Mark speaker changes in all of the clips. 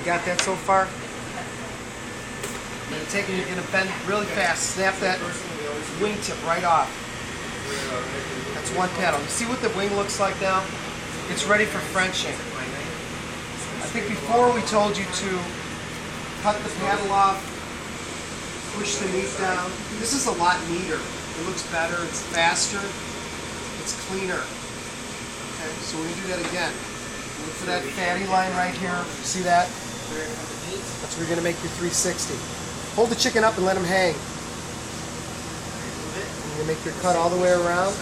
Speaker 1: got that so far? You're gonna take it, you're gonna bend really fast. Snap that wingtip right off. That's one paddle. You see what the wing looks like now? It's ready for Frenching. I think before we told you to cut the paddle off, push the meat down. This is a lot neater. It looks better, it's faster, it's cleaner. Okay, so we're gonna do that again. Look for that fatty line right here. See that? That's where you're gonna make your 360. Hold the chicken up and let him hang. You're gonna make your cut all the way around.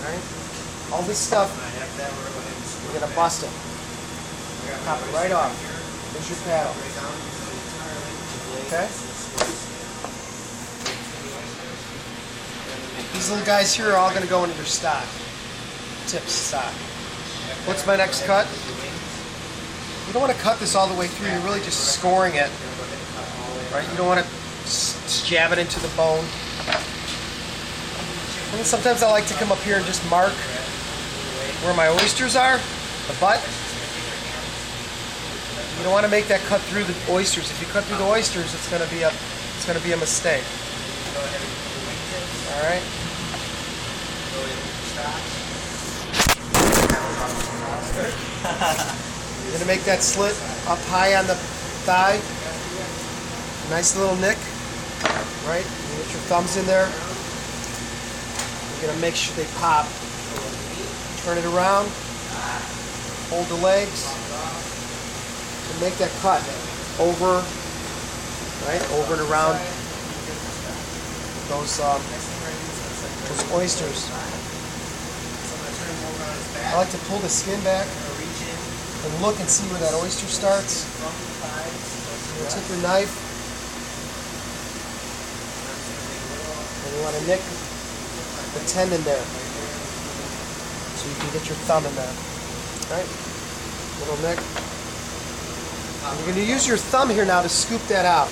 Speaker 1: Alright? All this stuff, we're gonna bust it. Pop it right off. There's your paddle. Okay? These little guys here are all going to go into your stock. Tips stock. What's my next cut? You don't want to cut this all the way through. You're really just scoring it. Right? You don't want to jab it into the bone. And sometimes I like to come up here and just mark where my oysters are, the butt. You don't want to make that cut through the oysters. If you cut through the oysters, it's going to be a mistake. All right. You're going to make that slit up high on the thigh. Nice little nick. Right. You get your thumbs in there. You're going to make sure they pop. Turn it around. Hold the legs. And make that cut over, right, over and around those oysters. I like to pull the skin back and look and see where that oyster starts. You take your knife and you want to nick the tendon there so you can get your thumb in there. Right? Little nick. You're going to use your thumb here now to scoop that out.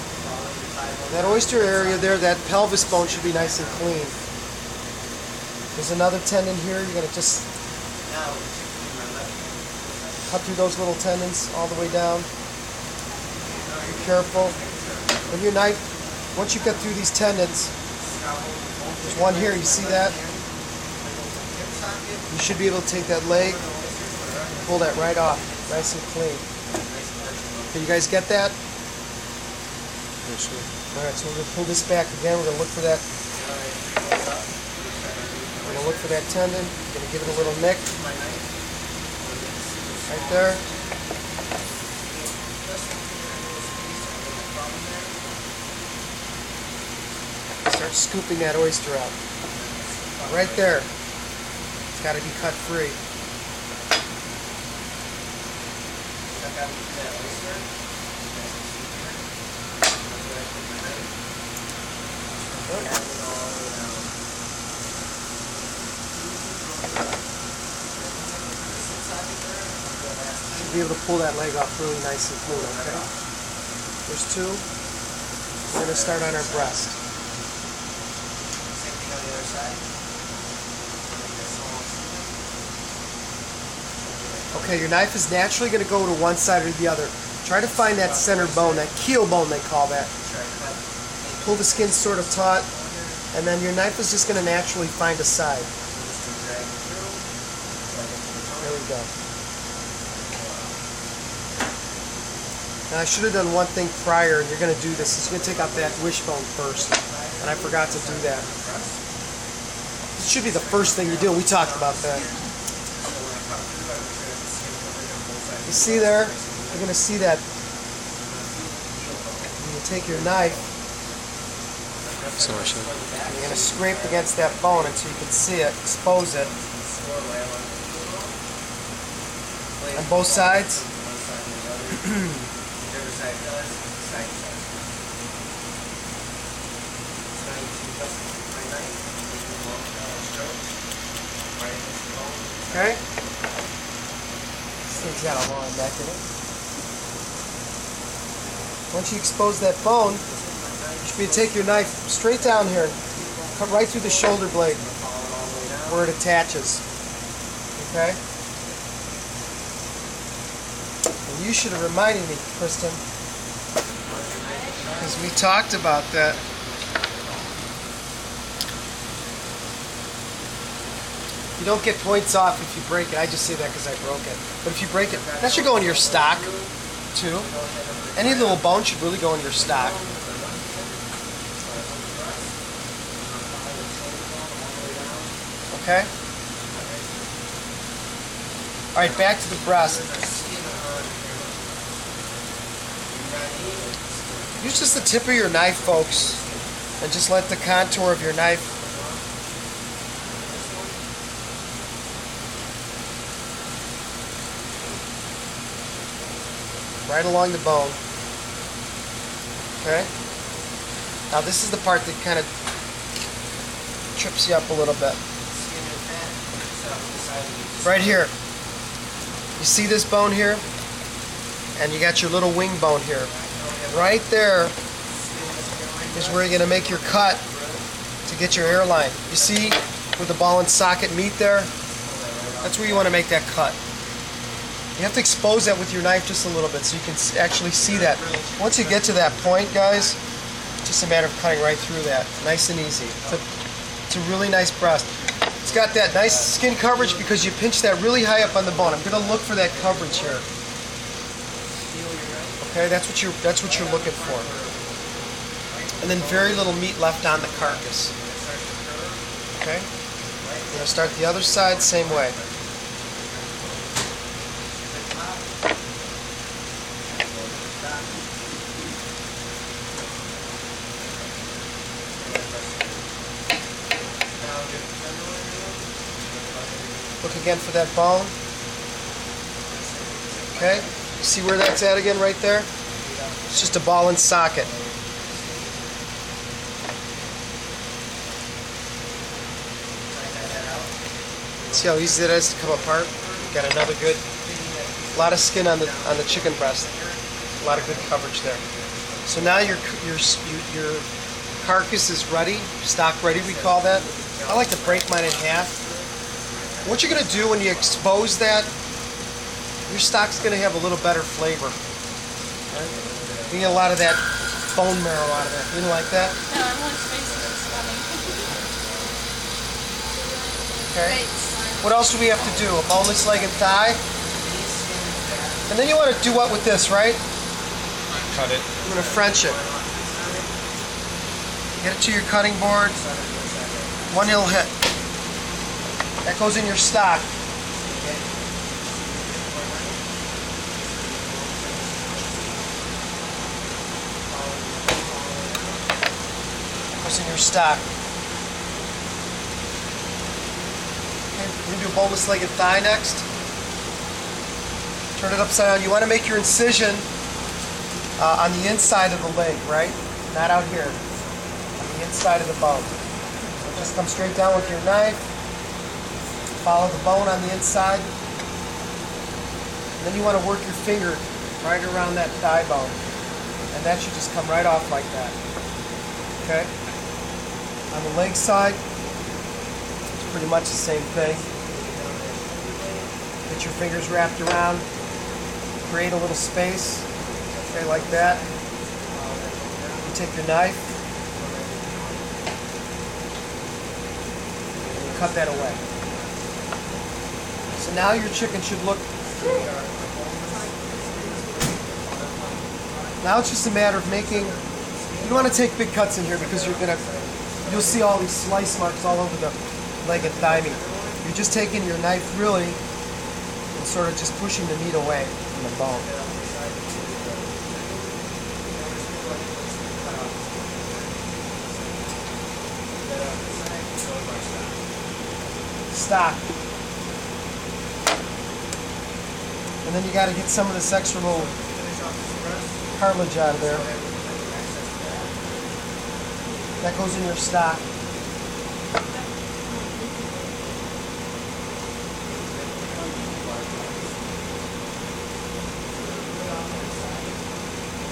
Speaker 1: That oyster area there, that pelvis bone should be nice and clean. There's another tendon here. You're going to just cut through those little tendons all the way down. Be careful. With your knife, once you cut through these tendons, there's one here, you see that? You should be able to take that leg and pull that right off, nice and clean. Okay, you guys get that?
Speaker 2: Yes, sir.
Speaker 1: Alright, so we're going to pull this back again. We're going to look for that. We're going to look for that tendon. We're going to give it a little nick. Right there. Start scooping that oyster out. Right there. It's got to be cut free. Should be able to pull that leg off really nice and clean, okay? There's two. We're going to start on our breast. Okay, your knife is naturally going to go to one side or the other. Try to find that center bone, that keel bone they call that. Pull the skin sort of taut, and then your knife is just going to naturally find a side. There we go. Now I should have done one thing prior, and you're going to do this. You're going to take out that wishbone first, and I forgot to do that. This should be the first thing you do. We talked about that. You see there? You're going to see that. You take your knife.
Speaker 2: So I should.
Speaker 1: You're going to scrape against that bone until you can see it, expose it. On both sides. Okay? This thing's got a long neck in it. Once you expose that bone, you should be able to take your knife straight down here and cut right through the shoulder blade where it attaches. Okay? You should have reminded me, Kristen, because we talked about that. You don't get points off if you break it. I just say that because I broke it. But if you break it, that should go in your stock, too. Any little bone should really go in your stock. Okay? Alright, back to the breast. Use just the tip of your knife, folks, and just let the contour of your knife right along the bone. Okay? Now this is the part that kind of trips you up a little bit. Right here. You see this bone here? And you got your little wing bone here. Right there is where you're going to make your cut to get your airline. You see where the ball and socket meet there? That's where you want to make that cut. You have to expose that with your knife just a little bit so you can actually see that. Once you get to that point, guys, it's just a matter of cutting right through that. Nice and easy. It's a really nice breast. It's got that nice skin coverage because you pinch that really high up on the bone. I'm going to look for that coverage here. Okay, that's what you're looking for. And then very little meat left on the carcass. Okay? I'm going to start the other side same way. Look again for that bone. Okay? You see where that's at again right there? It's just a ball and socket. See how easy that is to come apart? Got another good, lot of skin on the chicken breast. A lot of good coverage there. So now your carcass is ready, stock ready we call that. I like to break mine in half. What you're going to do when you expose that, your stock's going to have a little better flavor. Right? You get a lot of that bone marrow out of it. You like that?
Speaker 3: No, everyone's face is funny.
Speaker 1: Okay. What else do we have to do? A boneless leg and thigh. And then you want to do what with this, right?
Speaker 2: Cut it.
Speaker 1: I'm going to French it. Get it to your cutting board. One little hit. That goes in your stock. Goes in your stock. Okay, we're going to do a boneless leg and thigh next. Turn it upside down. You want to make your incision on the inside of the leg, right? Not out here. On the inside of the bone. So just come straight down with your knife. Follow the bone on the inside. And then you want to work your finger right around that thigh bone. And that should just come right off like that. Okay? On the leg side, it's pretty much the same thing. Get your fingers wrapped around. Create a little space. Okay, like that. You take your knife. And you cut that away. So now your chicken should look. Now it's just a matter of making. You don't want to take big cuts in here because you'll see all these slice marks all over the leg and thigh meat. You're just taking your knife really and sort of just pushing the meat away from the bone. Stock. And then you got to get some of this extra little cartilage out of there. That goes in your stock.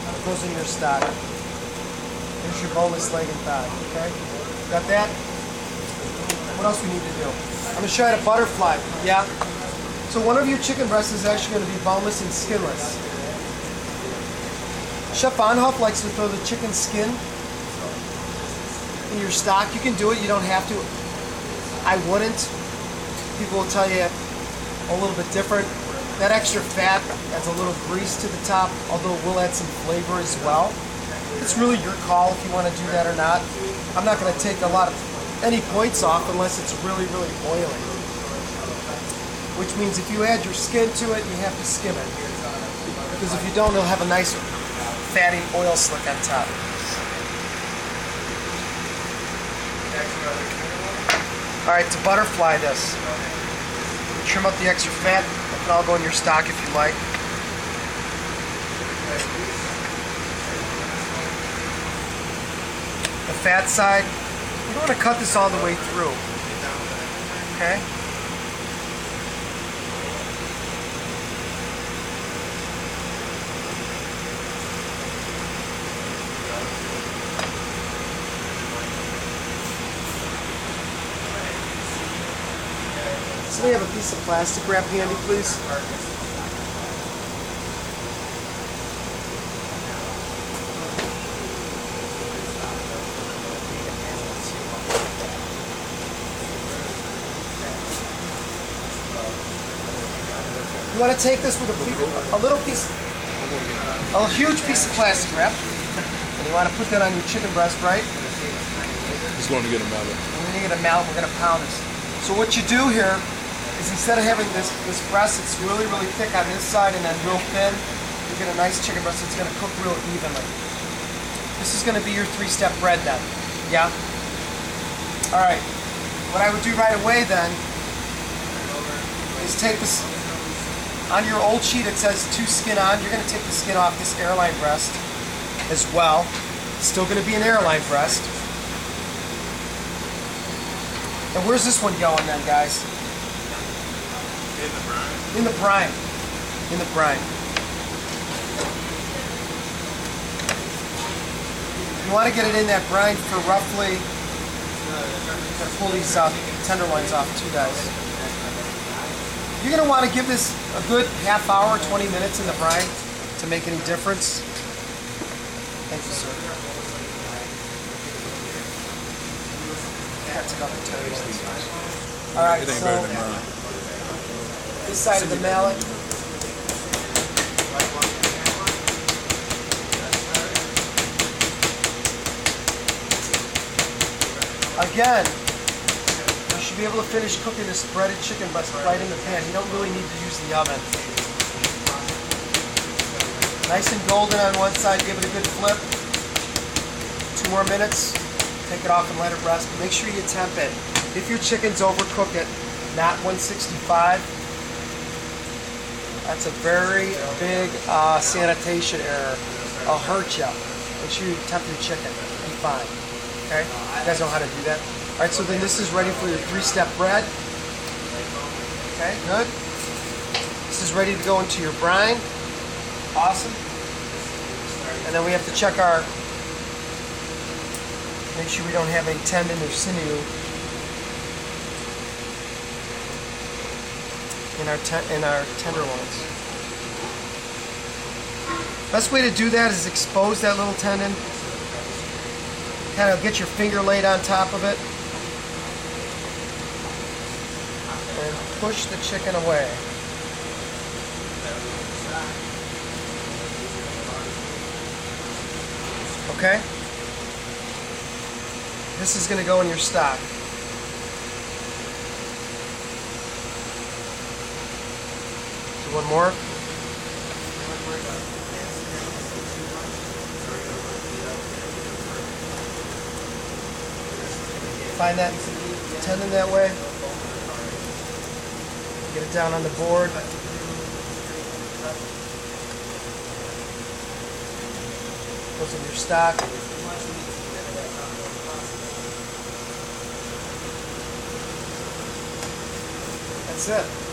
Speaker 1: That goes in your stock. Here's your boneless leg and thigh. Okay? Got that? What else we need to do? I'm going to show you how to butterfly. Yeah? So one of your chicken breasts is actually going to be boneless and skinless. Chef Anhoff likes to throw the chicken skin in your stock. You can do it, you don't have to. I wouldn't. People will tell you a little bit different. That extra fat adds a little grease to the top, although it will add some flavor as well. It's really your call if you want to do that or not. I'm not going to take any points off unless it's really, really oily. Which means if you add your skin to it, you have to skim it. Because if you don't, it'll have a nice fatty oil slick on top. Alright, to butterfly this, trim up the extra fat. That can all go in your stock if you like. The fat side, you don't want to cut this all the way through. Okay? Somebody have a piece of plastic wrap handy, please? You want to take this with a huge piece of plastic wrap, and you want to put that on your chicken breast, right?
Speaker 2: Just going to get a mallet.
Speaker 1: We're going to get a mallet. We're going to pound this. So what you do here is instead of having this breast that's really, really thick on this side and then real thin, you get a nice chicken breast that's going to cook real evenly. This is going to be your 3-step bread then. Yeah? Alright. What I would do right away then is take this. On your old sheet it says 2 skin on. You're going to take the skin off this airline breast as well. It's still going to be an airline breast. And where's this one going then, guys?
Speaker 2: In the brine.
Speaker 1: In the brine. In the brine. You want to get it in that brine for roughly, pull these tenderloins off too, guys. You're going to want to give this a good half hour, 20 minutes in the brine to make any difference. Thank you, sir. That's a couple tenderloins. All right,
Speaker 2: It ain't
Speaker 1: so
Speaker 2: better than mine.
Speaker 1: this side of the mallet. Again, you should be able to finish cooking this breaded chicken breast right in the pan. You don't really need to use the oven. Nice and golden on one side, give it a good flip. 2 more minutes, take it off and let it rest. But make sure you temp it. If your chicken's overcook it, not 165, that's a very big sanitation error. I'll hurt you. Make sure you temp your chicken. It'll be fine. Okay? You guys know how to do that. Alright, so then this is ready for your 3-step bread. Okay, good. This is ready to go into your brine. Awesome. And then we have to check make sure we don't have any tendon or sinew in our tenderloins. Best way to do that is expose that little tendon. Kind of get your finger laid on top of it and push the chicken away. Okay? This is going to go in your stock. Do one more. Find that tendon that way. Get it down on the board. Goes in your stock. That's it.